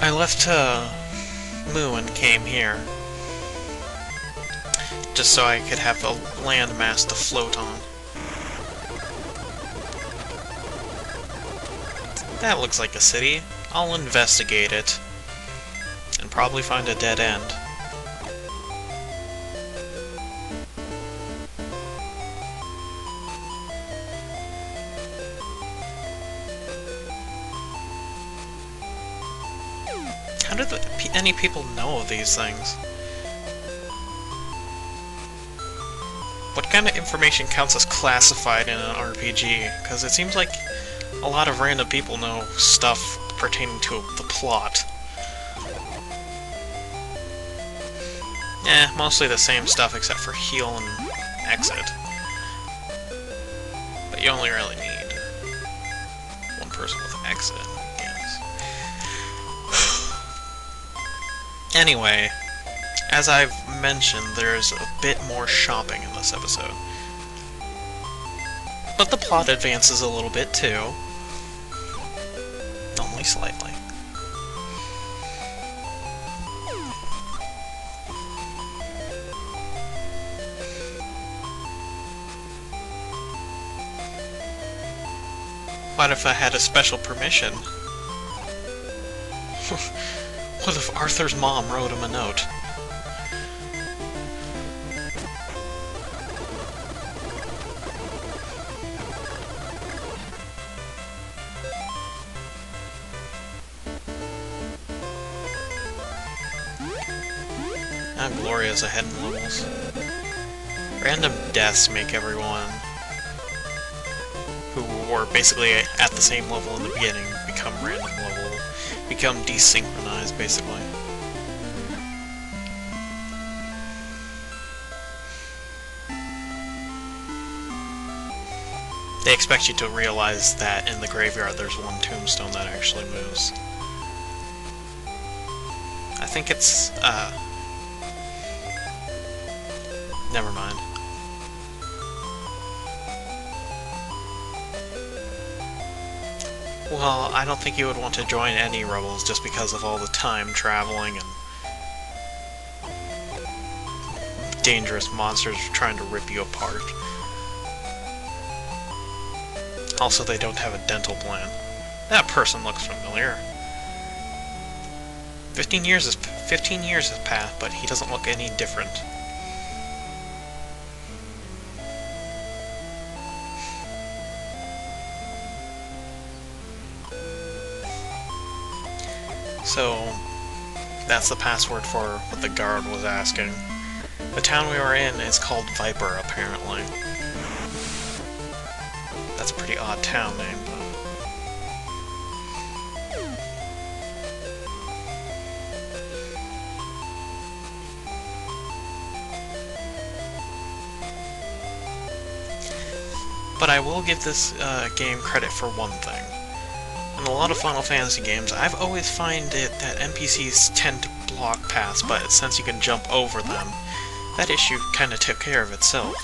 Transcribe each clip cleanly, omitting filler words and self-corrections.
I left Moo and came here. Just so I could have a landmass to float on. That looks like a city. I'll investigate it. And probably find a dead end. How do any people know of these things? What kind of information counts as classified in an RPG? Because it seems like a lot of random people know stuff pertaining to the plot. Mostly the same stuff except for heal and exit. But you only really need one person with exit, I guess. Anyway, as I've mentioned, there's a bit more shopping in this episode. But the plot advances a little bit too. Only slightly. What if I had a special permission? What if Arthur's mom wrote him a note? I'm glorious ahead in levels. Random deaths make everyone who were basically at the same level in the beginning become become desynchronized, basically. They expect you to realize that in the graveyard there's one tombstone that actually moves. I think it's, never mind. Well, I don't think you would want to join any rebels just because of all the time traveling and dangerous monsters trying to rip you apart. Also, they don't have a dental plan. That person looks familiar. 15 years has passed, but he doesn't look any different. So, that's the password for what the guard was asking. The town we were in is called Viper, apparently. That's a pretty odd town name, though. But I will give this game credit for one thing. In a lot of Final Fantasy games, I've always find it that NPCs tend to block paths, but since you can jump over them, that issue kinda took care of itself.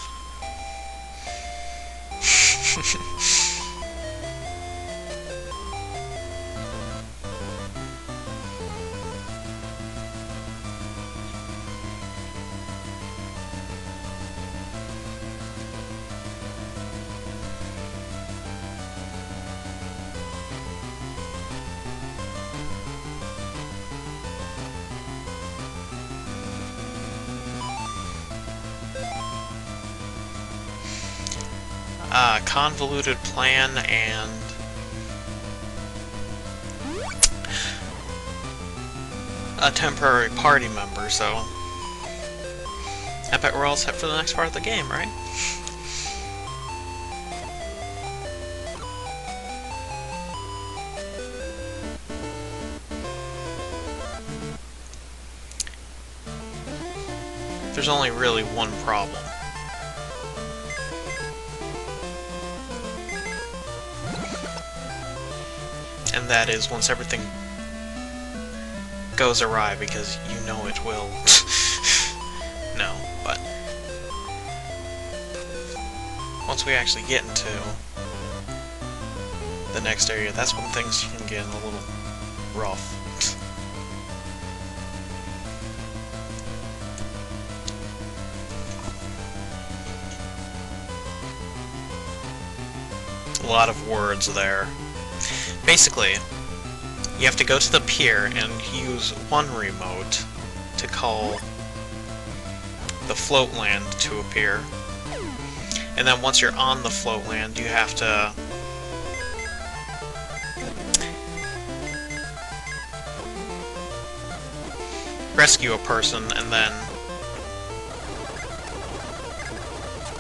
Convoluted plan and a temporary party member, so I bet we're all set for the next part of the game, right? There's only really one problem. And that is once everything goes awry, because you know it will. No, but once we actually get into the next area, that's when things can get a little rough. a lot of words there. Basically, you have to go to the pier and use one remote to call the floatland to appear. And then once you're on the floatland, you have to rescue a person and then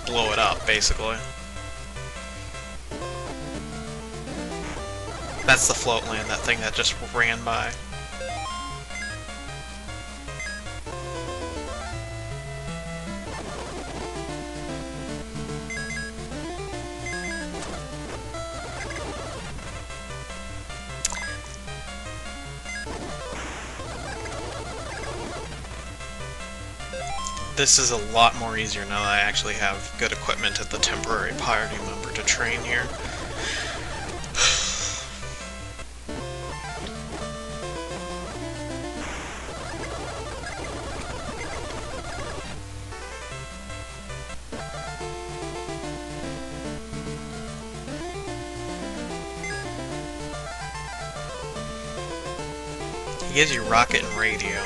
blow it up, basically. That's the floatland, that thing that just ran by. This is a lot more easier now that I actually have good equipment at the temporary party member to train here. He gives you rocket and radio.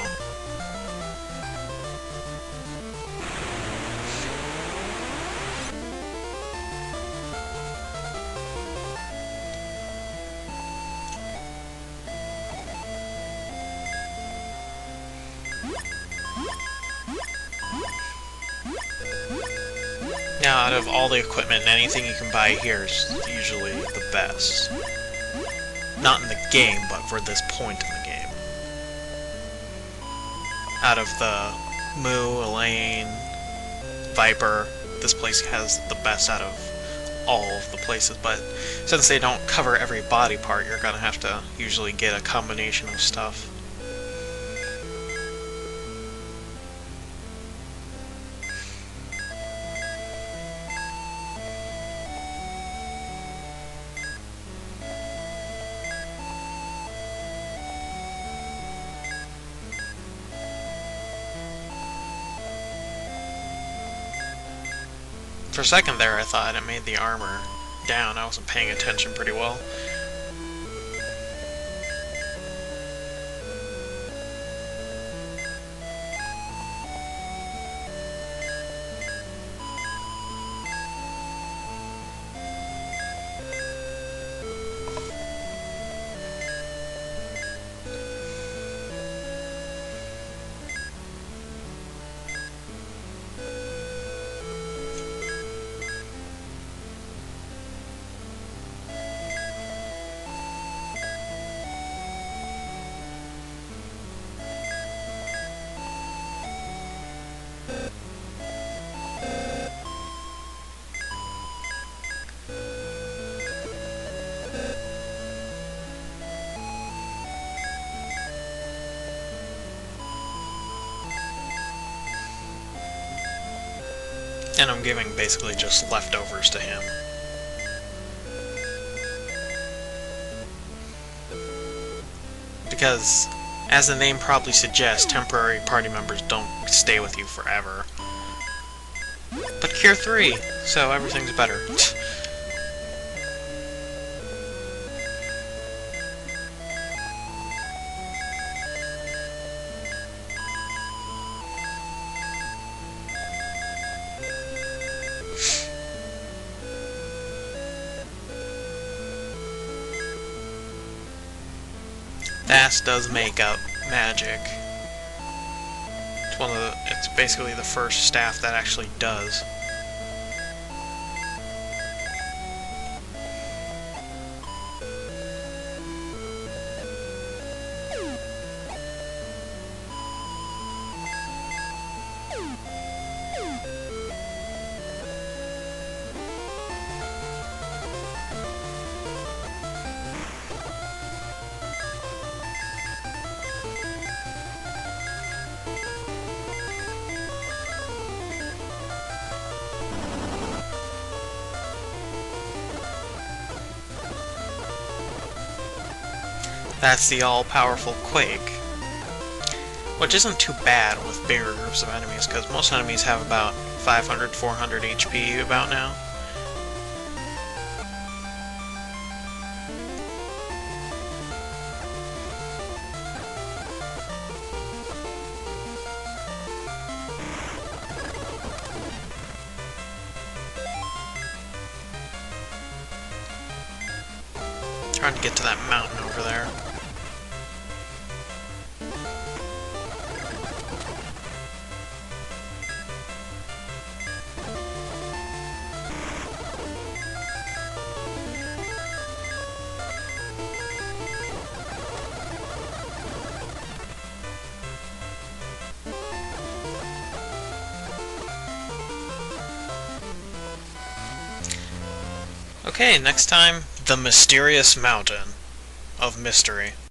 Now, out of all the equipment, anything you can buy here is usually the best. Not in the game, but for this point in the game. Out of the Moo, Elaine, Viper, this place has the best out of all of the places, but since they don't cover every body part, you're gonna have to usually get a combination of stuff. For a second there, I thought it made the armor down. I wasn't paying attention pretty well. And I'm giving basically just leftovers to him. Because, as the name probably suggests, temporary party members don't stay with you forever. But Cure 3, so everything's better. That does make up magic. It's basically the first staff that actually does. That's the all-powerful Quake. Which isn't too bad with bigger groups of enemies, because most enemies have about 500, 400 HP about now. trying to get to that mountain over there. Okay, next time, the Mysterious Mountain of Mystery.